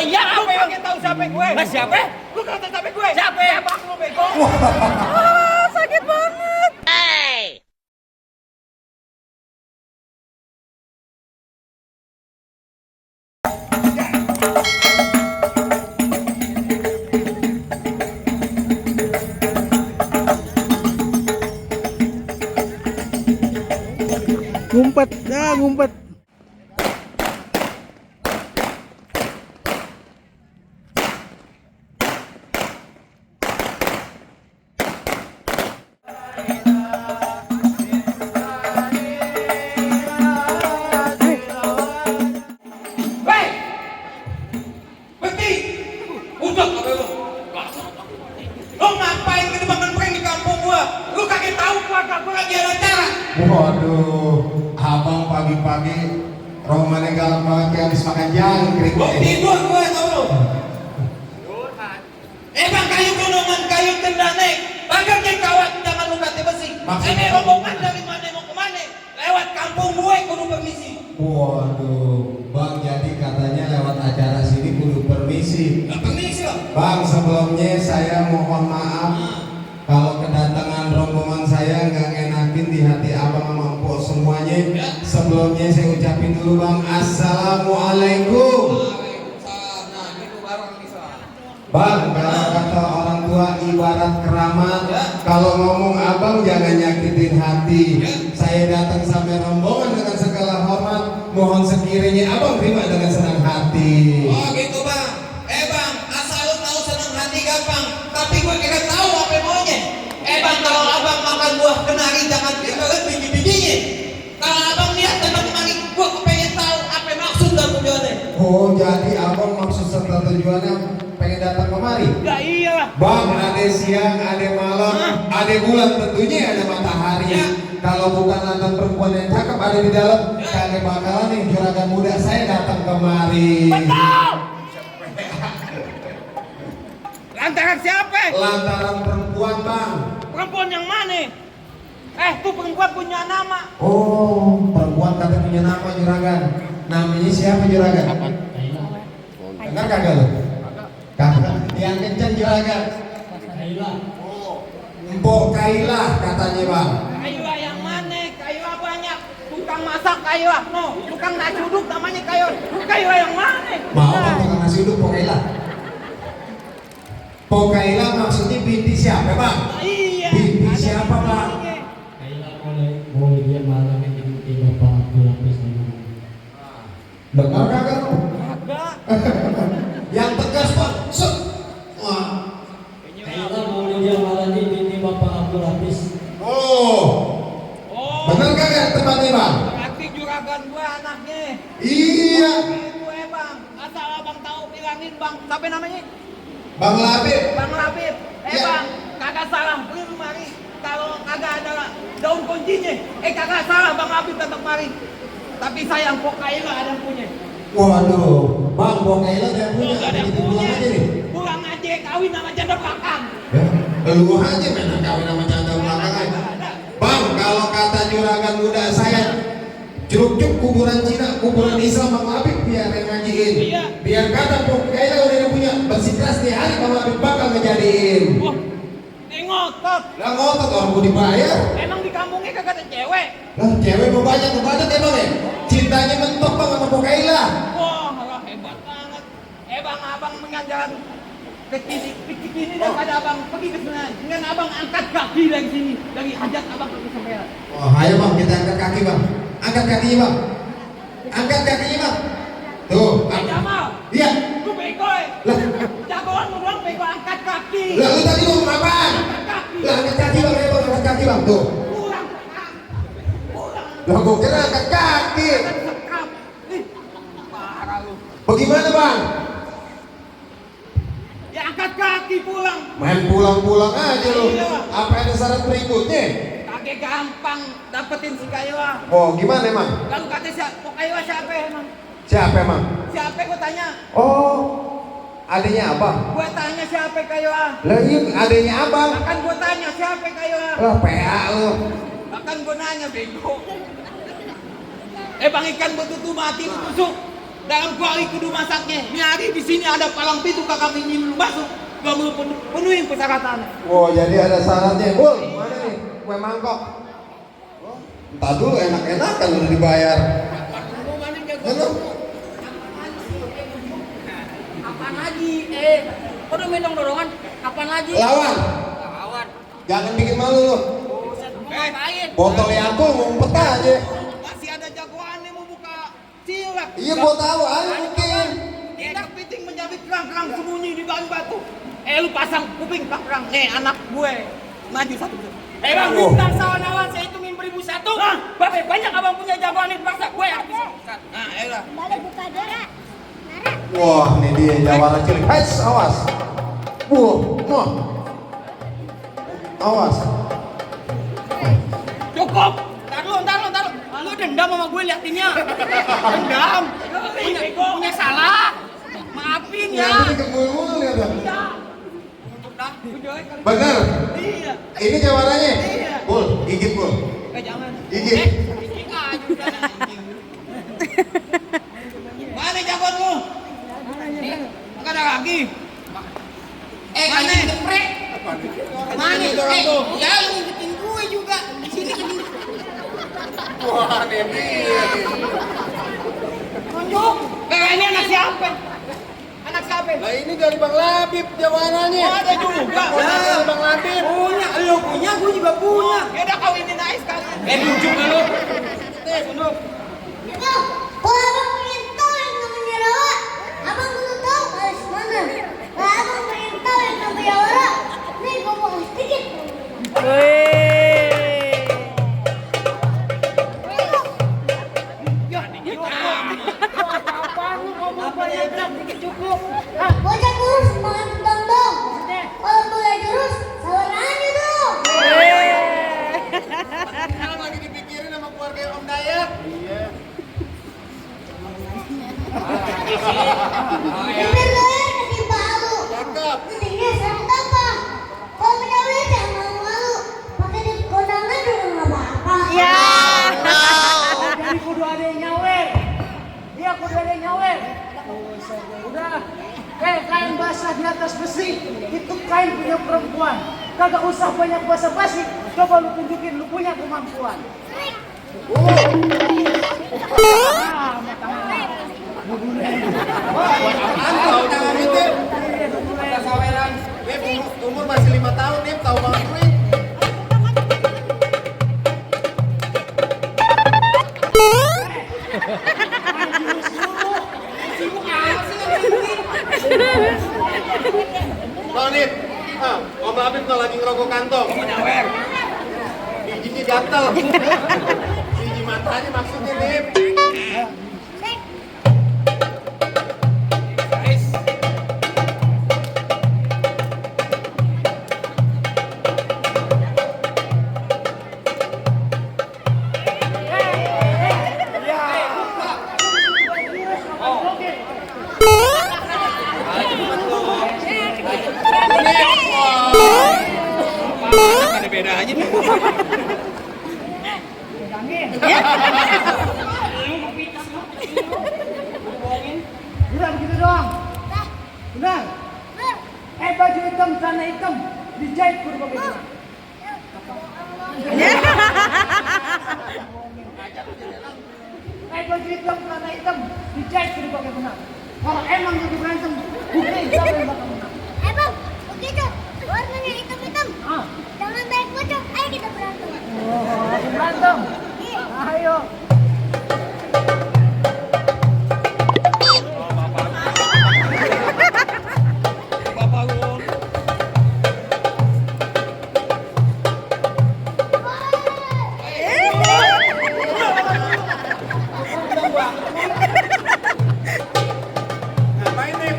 iya Lu apa? pengen tahu siapa gue? Lah siapa? Lu kata siapa gue? Siapa? Abang lu bego. Sakit banget. Ngumpet, ngumpet. Hei! Berhenti! Udah apa lu? Lu ngapain ke depan prank di kampung gua? Lu kagak tahu keluarga gua lagi ada acara. Waduh, abang pagi-pagi romannya galak banget kayak habis makan jangkrik. Gua tidur gua tau lu. Bang kayu gunungan kayu tendane. Bagang kayak kawat jangan lu kate besi. Maksudnya Ini rombongan dari mana mau ke mana? Lewat kampung gue kudu permisi. Waduh, bang jadi katanya lewat acara sini kudu permisi. Gak permisi loh. Bang sebelumnya saya mohon maaf kalau kedatangan rombongan saya nggak enakin di hati abang sama empok semuanya. Ya. Sebelumnya saya ucapin dulu bang, assalamualaikum. Waalaikumsalam. Nah gitu baru bisa. Bang, kalau kata orang tua ibarat keramat, Ya. kalau ngomong abang jangan nyakitin hati. Ya. Saya datang sampai rombongan dengan segala hormat, mohon sekiranya abang terima dengan senang hati. Oh gitu bang. Bang, asal lu tahu senang hati gampang. Tapi gue kagak tahu apa maunya. Bang, kalau abang makan buah kenari jangan tinggalin biji-bijinya. Kalau abang lihat datang kemari, gue kepengen tahu apa maksud dan tujuannya. Oh, jadi abang maksud serta tujuannya pengen datang kemari? Ya iya. Bang, ada siang, ada malam, ada bulan, tentunya ada matahari. Ya. Kalau bukan lantaran perempuan yang cakep ada di dalam, kagak bakalan nih juragan muda saya datang kemari. Betul. Lantaran siapa? Lantaran perempuan bang. Perempuan yang mana? Tuh perempuan punya nama. Oh, perempuan kata punya nama juragan. Namanya siapa juragan? Dengar kagak lu? Kagak. Yang kenceng juragan. Oh, Mbok Kailah katanya bang. Kayuah yang mana? Kayuah banyak. Tukang masak kayuah. No, tukang nasi uduk namanya kayuah. Kayuah yang mana? Mau bang tukang nasi uduk Mbok Kailah. Mbok Kailah maksudnya binti siapa bang? Iya. Binti ada siapa bang? bintinya. Kailah boleh dia malam ini Bapak Abdul Hafiz dulu. Dengar kagak lu? Kagak. Yang tegas bang. Set. Wah. Kailah boleh dia malam ini binti Bapak Abdul Hafiz. Oh. Oh. Bener kagak tempatnya bang? Berarti juragan gua anaknya. Iya. Gitu bang. Asal abang tahu bilangin bang. Siapa namanya? Bang Labib. Bang Labib. Iya. Bang, kagak salah. Beli mari. Kalau kagak ada daun kuncinya. Kagak salah Bang Labib datang mari. Tapi sayang kok Kailah ada yang punya. Waduh, bang Mbok Kailah ada yang punya. Nggak ada yang Kita pulang punya. aja nih. Pulang aja kawin sama janda belakang. Ya, lu aja mana kawin sama janda belakang aja. Bang, kalau kata juragan muda saya, jeruk kuburan Cina, kuburan Islam Bang Labib biar yang ngajiin. Iya. Biar kata Mbok Kailah udah yang punya, bersikeras di hari Bang Labib bakal ngejadiin. Wah, ini ngotot. Lah ngotot orang mau dibayar. Emang di kampungnya kagak ada cewek. Lah cewek mau banyak ya bang ya? Cintanya mentok bang sama Mbok Kailah. Wah, alah, hebat banget. Bang, abang mengajar ke sini daripada abang pergi ke sana. Dengan abang angkat kaki dari sini, dari hajat abang pergi sampai. Wah, ayo bang, kita angkat kaki bang. Angkat kakinya bang. Angkat kakinya bang. Tuh. Jamal, Iya. lu bego ya? Lah, Jagoan lu doang bego angkat kaki. lah lu tadi ngomong apaan? Angkat kaki. Lah angkat kaki bang, ayo bang, angkat kaki bang. Tuh. Pulang. Pulang. Lah gua kira angkat kaki. Angkat sekap. Ih, parah lu. Bagaimana bang? Ya angkat kaki pulang. Main pulang-pulang aja lu. Iya. Apa ada syarat berikutnya? Kagak gampang dapetin si Kailah. Oh, gimana emang? Lalu kata siapa? Kailah siapa emang? Siapa emang? Siapa gua tanya? Oh, adanya abang. Gua tanya siapa Kailah? Lah iya, adanya abang. Bahkan gua tanya siapa Kailah? Lah PA lu. Bahkan gua nanya bego. Bang ikan betutu mati lu tusuk. dalam kuali kudu masaknya. Nyari di sini ada palang pintu kakak ini lu masuk. Gak mau penuhin persyaratan. Oh, jadi ada syaratnya. Bul, mana nih? Kue mangkok. Oh, entar dulu enak-enakan udah dibayar. Halo? Apaan lagi? Kok udah main dorongan? Apaan lagi? Lawan. Lawan. Jangan bikin malu lu. Buset, mau ngapain? Botol Yakult ngumpet aja. Masih ada jagoan yang mau buka cilak. Iya, gua tahu, ayo mungkin. Enak piting menjadi kerang-kerang sembunyi di batu. Lu pasang kuping kerang. Anak gue maju satu. Bang, Oh. bintang sawan-awan saya hitungin 1.001. Babe, banyak abang punya jagoan ini paksa gue yang bisa. Nah, elah. Balik buka Dara. Wah, ini dia jawara cilik. Hei, awas. Noh. Awas. Cukup. Ntar lu. Lu dendam sama gue liatinnya. Dendam. Punya salah. Maafin ya. Ini kebul-bul ya, dah. Udah. Bener. Iya. Ini jawarannya. Iya. Bul, gigit bul. Jangan. Gigit. Mana jagoan lu? Enggak ada lagi. Kan geprek. Mana orang tuh? Ya lu ngikutin gue juga. Sini ke sini. Wah, ini. Tunjuk. Ini anak siapa? Anak siapa? Lah ini dari Bang Labib jawarannya. Oh, ada juga. Dari Bang Labib. Punya, lu punya, gue juga punya. Ya udah kawinin aja sekalian. Tunjuk dulu. Tunjuk. Yo, kalau abang pengen tahu yang namanya Rawa, abang kudu tahu harus mana. Kalau abang pengen tahu yang namanya Wara, nih gua mau sedikit. Bocah kurus makan kentang dong. Kalau boleh jurus, sabar aja dong. Sekarang lagi dipikirin sama keluarga Om Dayat. Iya. Bener lo ya kasih palu. Cakep. Pentingnya serang apa? Kalau punya duit jangan malu-malu. Pakai di kondangan juga nggak apa-apa. Jadi kudu ada yang nyawer. Iya kudu ada yang nyawer. Udah. Kain basah di atas besi itu kain punya perempuan. Kagak usah banyak basa-basi. Coba lu tunjukin lu punya kemampuan. Tahu tangan itu. Umur masih 5 tahun nih, tahu banget gue. Loh nih, Om Labib tuh lagi ngerokok kantong. Nyawer. Giginya gatel. Gigi matanya maksudnya nih. Ada bedanya nih. Udah begitu doang. Udah. Baju hitam, celana hitam dijahit kudu pakai gini. Baju hitam, celana hitam dijahit kudu pakai benar. Kalau emang jadi berantem, buktiin siapa yang bakal menang. Bang, begitu. Warnanya hitam-hitam. Ah. Jangan baik bocok. Ayo kita berantem. Langsung berantem. Ayo. Bapak lu. Ngapain nih?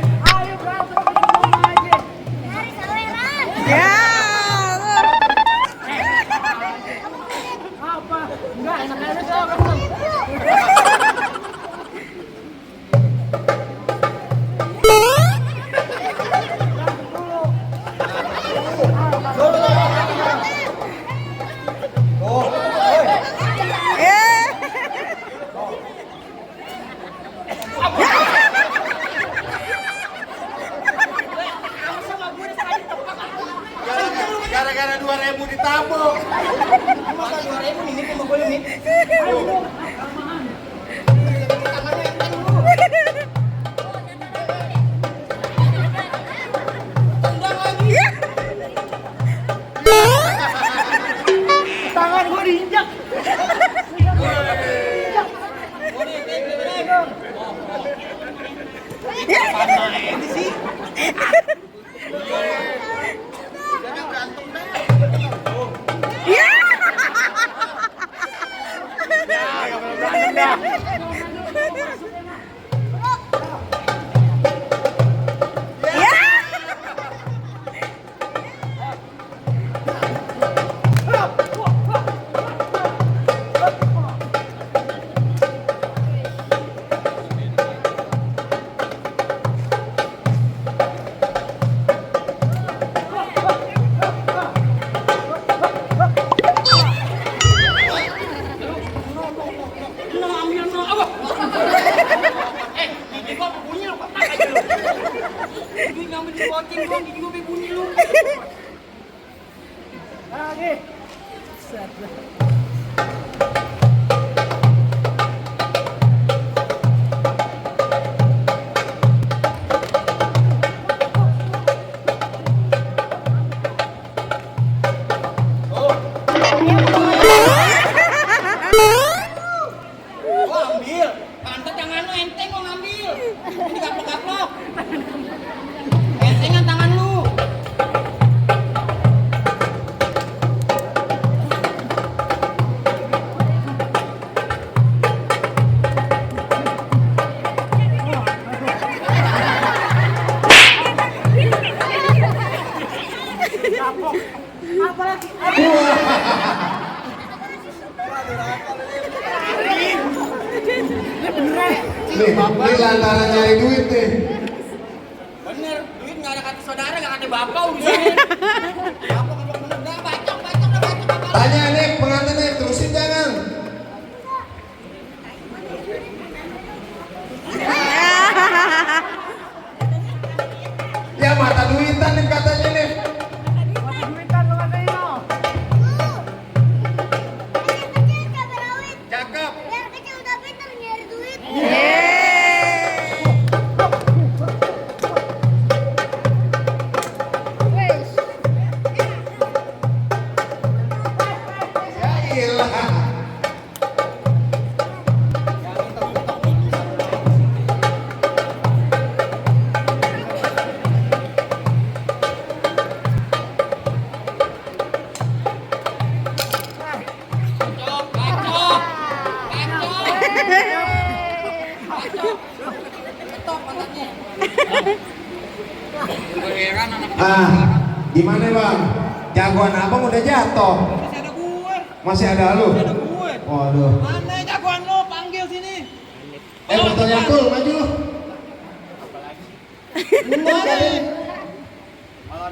Gara-gara 2.000 ditabung. Masa 2.000 ini cuma boleh nih. Tangannya enteng lu. Tendang lagi. Tangan gua diinjak. Ini sih. Lagi. Gua ambil. Pantat tangan lu enteng gua ngambil. Ini gaplok-gaplok. Entengan tangan lu. Apalagi? Nih lantaran nyari duit nih. Bener, duit nggak ada kata saudara, nggak kata bapak urusannya. Bapak kalau bener, nggak bacok. Tanya nih pengantin nih, terusin jangan. Ya mata duitan nih katanya nih. Duitan lu katanya. Kecil gak berawit. Cakep. Biar kecil udah pintar nyari duit. Wes. Ya ilah. Bacok, bacok. Bacok. Betok pantatnya. Gue heran anak Gimana bang? Jagoan abang udah jatuh. Masih ada gue. Masih ada lu? Masih ada gue. Waduh. Mana jagoan lo? Panggil sini. Fotonya cool, maju lu. Mana?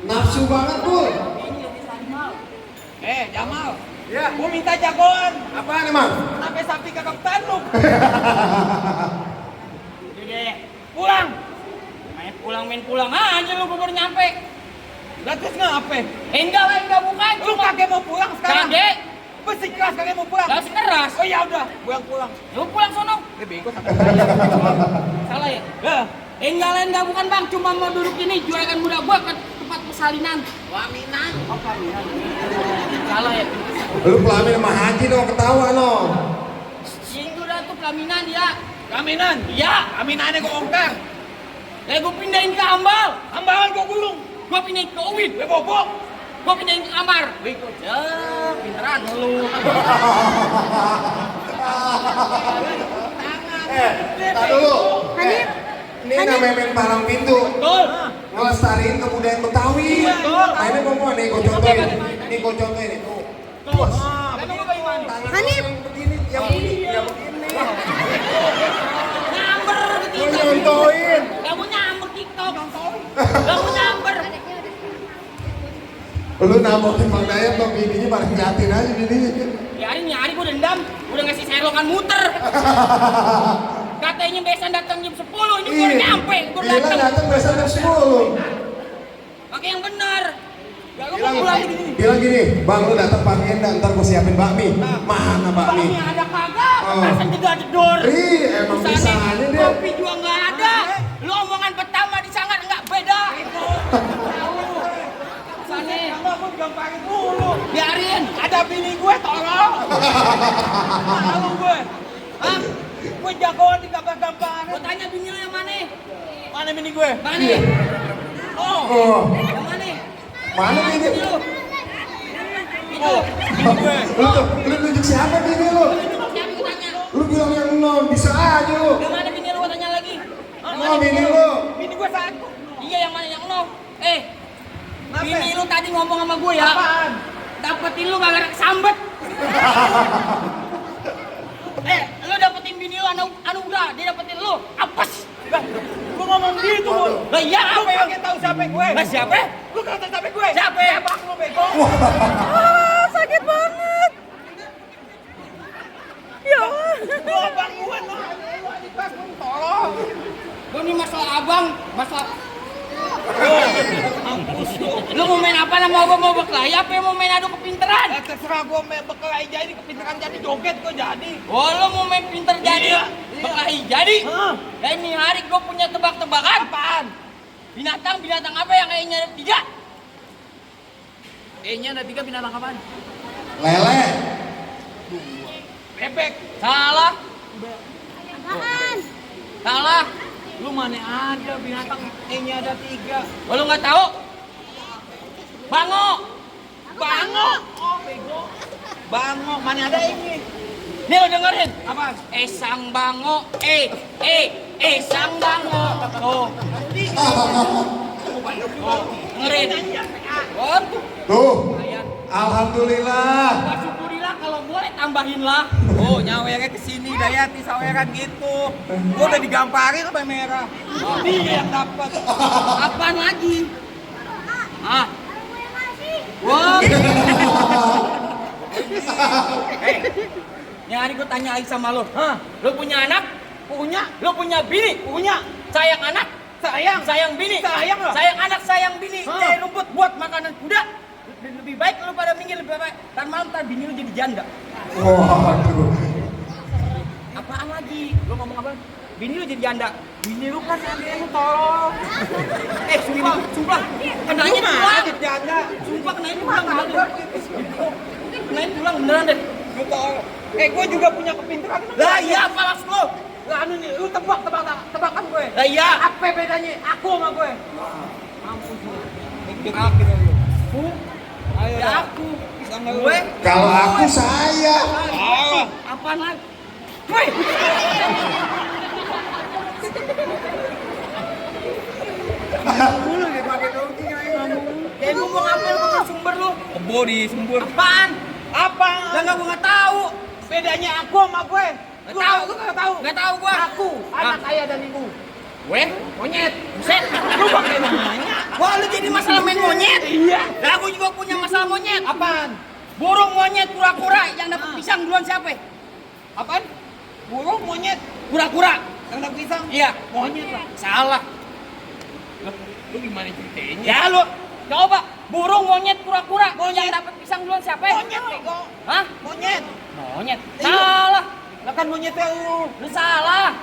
Nafsu banget cool. Jamal. Ya. Gue minta jagoan. Apaan emang? Sampai sapi kagak tanduk. Deh, Pulang. main pulang aja lu baru nyampe. Gratis ngapa? Enggak lah, enggak bukan. Lu kagak mau pulang sekarang? Kagak. Besi keras kagak mau pulang. Lah keras. Oh ya udah, pulang. Lu pulang sono. Bego Salah ya? Lah, Enggak lah, enggak bukan bang. Cuma mau duduk ini juragan muda gua ke tempat persalinan. Pelaminan. Oh pelaminan. Salah ya? Lu pelamin sama Haji dong, ketawa dong. Yang udah tuh pelaminan dia. Kaminan. Iya. Kaminannya gue ongkar. Gua pindahin ke Ambal. Ambalan gue gulung. Gua pindahin ke Uwin. Gue bobok. Gua pindahin ke Amar. Ya, pinteran lu. Tak dulu. Ini namanya main palang pintu. Betul. Ngelestariin kebudayaan Betawi. Betul. Nah ini ngomong nih, gue contohin. Ini gue contohin nih. Tuh. Bos. Emang gua bagaimana? Tangan lu yang begini, yang begini, yang begini. Nyamber Gue gitu. contohin. Kamu nyamber TikTok. Kamu nyamber. Lu namokin Bang Dayat dong, bininya pada ngeliatin aja bininya. Biarin nyari gua dendam. Udah ngasih serokan muter. Katanya besan datang jam 10, ini gua udah nyampe. Gua Gila datang. datang biasa jam 10. Pakai yang benar. Gila bilang gini, bang lu datang pagi enggak, ntar gue siapin bakmi. Mana bakmi? Bakmi ada kagak? Oh. Masa jedor-jedor? Emang bisa aja dia. Kopi juga nggak ada. Lu omongan pertama disangat nggak beda. Sana. Kamu pun gampangin dulu. Biarin. Ada bini gue tolong. Tahu gue. Hah? Gue jagoan di gampang-gampang. Gue tanya bini lu yang mana? Mana bini gue? Mana? Oh. Yang mana? Mana bini? Bini lu. Itu. Bini gue. Lu tunjuk siapa bini lu? Siapa gue tanya? Lu bilang yang non, bisa aja lu. Yang mana bini lu? Gue tanya lagi. Oh, bini lu. Bini gue satu. Iya, yang mana yang no? Bini lu tadi ngomong sama gue ya. Apaan? Dapetin lu gara-gara kesambet. Lu dapetin bini lu anugerah, dia dapetin lu apes. Gue ngomong gitu lu. Lah iya apa yang tahu siapa gue? Lah siapa? Lu kagak tahu siapa gue? Siapa? Abang lu bego. Sakit banget. Ya. Lu abang gue lu. Tolong. Gue ini masalah abang, masalah lu mau main apa nama gua mau berkelahi apa yang mau main adu kepinteran? Terserah gua main berkelahi jadi kepinteran jadi joget gua jadi. Oh lu mau main pinter jadi? Berkelahi jadi? Ini hari gua punya tebak-tebakan. Apaan? Binatang apa yang E-nya ada 3? E-nya ada 3 binatang apaan? Lele. Bebek. Salah. Apaan? Salah. Lu mana ada binatang E-nya ada 3? Oh, lu nggak tahu? Bango. Bango. Oh, bego. Bango, mana ada ini? Nih lu dengerin. Apa? Sang bango. Sang bango. Oh. Dengerin. Oh, Tuh. Alhamdulillah. syukurillah kalau boleh tambahin lah. Oh, nyawernya kesini Dayati saweran gitu. Gua udah digamparin sampai merah. Dia yang dapat. Apaan lagi? Ah. Wah. Yang hari gua tanya lagi sama lo. Lo punya anak? Punya. Lo punya bini? Punya. Sayang anak? Sayang bini? Sayang lo. Sayang anak, sayang bini. Cari rumput buat makanan kuda. Lebih baik lu pada minggir lebih baik. Ntar malam ntar bini lu jadi janda. Waduh. Apaan lagi? Lu ngomong apa? Bini lu jadi janda. Bini lu kan adek lu tolong. Sumpah. Kenanya pulang. Janda. Sumpah kenanya pulang. Kenanya pulang beneran deh. Lu tolong. Gua juga punya kepintaran. Lah iya apa maksud lu? Lah anu nih, lu tebakan gue. Lah iya. Apa bedanya aku sama gue? Mampus lu. Mikir lu. Ayo ya aku sama gue. Kalau aku saya. Apaan lagi? Woi. Dulu dia pakai dogi ngomong. Kayak ngomong apa lu pakai sumber lu? Kebo di sumber. Apaan? Apa? Lah enggak gua enggak tahu. Bedanya aku sama gue. Enggak tahu, lu enggak tahu. Enggak tahu gua. Aku, anak ayah dan ibu. Gue monyet. Buset. Lu pakai nanya. Wah, lu jadi masalah main monyet? Iya. Lah aku juga punya masalah monyet. Apaan? Burung monyet kura-kura yang dapat pisang duluan siapa? Apaan? Burung monyet kura-kura yang dapat pisang? Iya, monyet lah. Salah. Lu gimana ceritanya? Ya lu coba burung monyet kura-kura yang dapat pisang duluan siapa? Monyet bego. Hah? Monyet. Monyet. Salah. Lah kan monyetnya lu. Lu salah.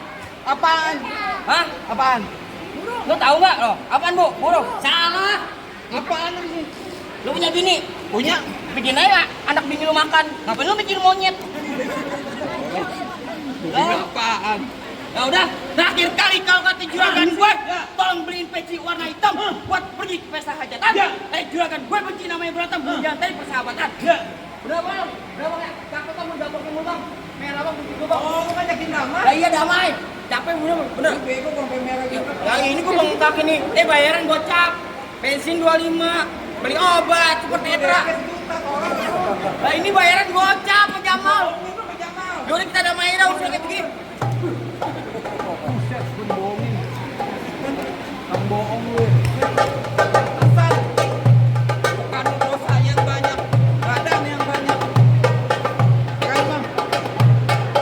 Apaan? Hah? Apaan? Burung. Lu tahu nggak lo? Apaan bu? Burung. Salah. Apaan sih? Lu punya bini? Punya. Bikin aja anak bini lu makan. Ngapain lu mikir monyet? Apaan? Ya udah, terakhir kali kalau kata juragan gue, tolong beliin peci warna hitam buat pergi ke pesta hajatan. Juragan gue benci namanya berantem, jangan tadi persahabatan. Udah bang, capek kamu dapur kamu bang. Merah bang, benci gue bang. Oh, lu ngajakin damai? Lah iya damai. Capek bener. Bego sampai merah gitu. Yang ini gue bengkak ini. Bayaran gocap. Bensin 25. Beli obat super tetra. Lah ini bayaran gocap Pak Jamal. Yaudah kita damai dah urusan kayak begini. Bohong lu. Bukan dosa yang banyak, badan yang banyak. Kan bang,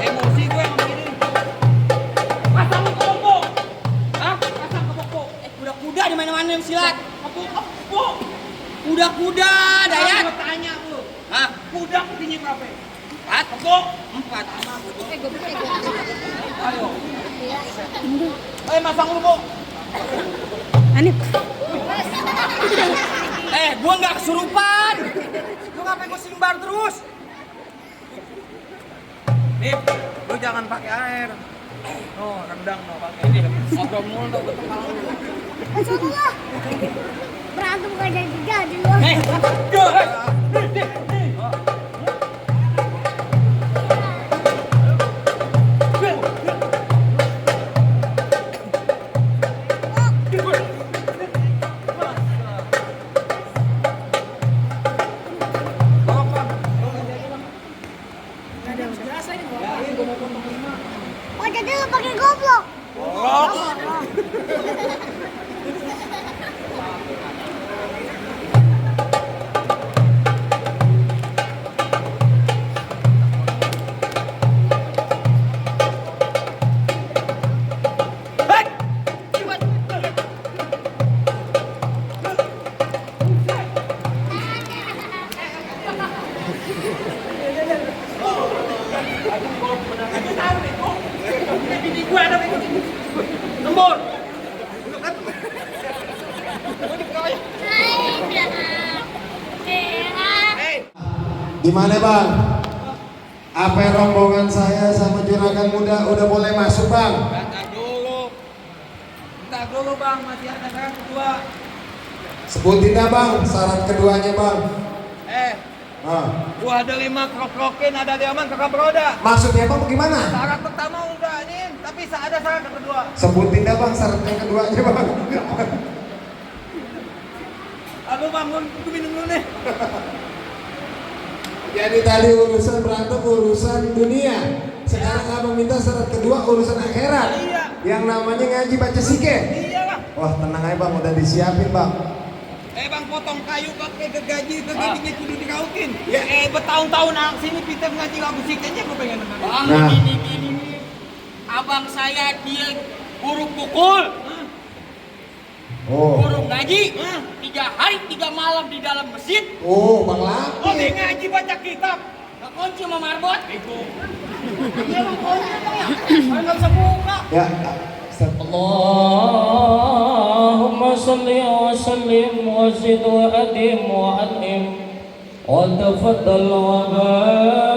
emosi gue yang begini. Pasang keboko. Hah? Pasang keboko. Kuda-kuda di mana-mana yang silat. Keboko. Kuda-kuda, Dayat. Aku tanya lu. Hah? Kuda kudinya berapa? 4. Kebo 4. Ayo. Masang lu, Bu. Anip. Gua nggak kesurupan. Lu ngapain gua simbar terus? Nih, lu jangan pakai air. Oh, rendang no pakai ini. Ngobrol mulu tuh kepala lu. Rasulullah. Berantem gak jadi lu. Oh, jadi lu pakai goblok. Bini gue ada ikut. Lembur. Gimana bang? Apa rombongan saya sama juragan muda udah boleh masuk bang? Entar dulu bang, masih ada syarat kedua. Sebutin dah bang, syarat keduanya bang. Gua ada 5 krok-krokin, ada diaman kakak beroda. Maksudnya bang gimana? Syarat pertama udah nih, tapi ada syarat kedua. Sebutin dah bang syarat yang keduanya bang. Aduh bang, gua minum dulu nih. Jadi tadi urusan berantem urusan dunia. Sekarang abang minta syarat kedua urusan akhirat. Iya. Yang namanya ngaji baca sikeh. Iya lah. Wah tenang aja bang, udah disiapin bang. Bang, potong kayu pakai kegajinya kudu dikaukin. Ya bertahun-tahun anak sini Peter ngaji lagu sikehnya gua pengen dengar. Bang, Nah. gini nih. Abang saya dia guru pukul. Oh. Guru ngaji 3 hari 3 malam di dalam masjid. Oh bang Laki. Oh dia ngaji baca kitab. Gak kunci sama marbot. Itu. Iya bang kunci bang ya. Nggak bisa buka. Ya. Allahumma salli wa sallim wa zid wa adim wa an'im wa tafaddal wa barik